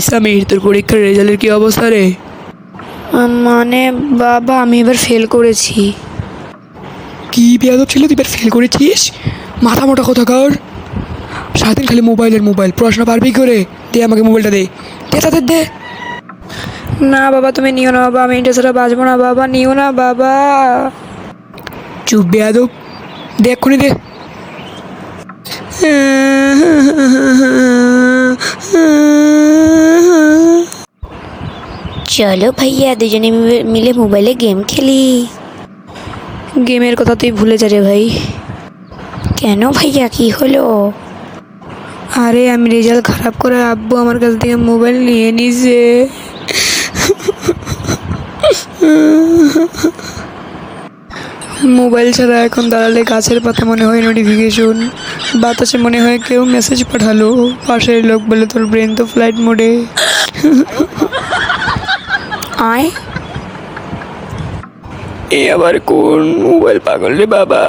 সামির, তোর পরীক্ষার রেজাল্টের কি অবস্থা রে? মানে বাবা, আমি এবার ফেল করেছি। কি বেয়াদব ছিল, তুই এবার ফেল করেছিস? মাথা মোটা কথা কর। সারাদিন খালি মোবাইলের মোবাইল, পড়াশোনা পারবি করে? দে আমাকে মোবাইলটা, দে দে তাদের দে। না বাবা, তুমি নিও না বাবা, আমি এটা ছাড়া বাঁচবো না বাবা, নিও না বাবা। চুপ বেয়াদব, দে এক্ষুনি দে। চলো ভাইয়া, দুজনে মিলে মোবাইলে গেম খেলি। গেমের কথা তুই ভুলে যা রে ভাই। কেন ভাইয়া, কি হলো? আরে আমি রেজাল্ট খারাপ করে আব্বু আমার কাছ থেকে মোবাইল নিয়ে নিছে। মোবাইল ছাড়া এখন দাঁড়ালে গাছের পাতা মনে হয় নোটিফিকেশন, বাতাসে মনে হয় কেউ মেসেজ পাঠালো, পাশের লোক বলে তোর ব্রেন তো ফ্লাইট মোডে। আয়, এ আবার কোন মোবাইল পাগল রে বাবা?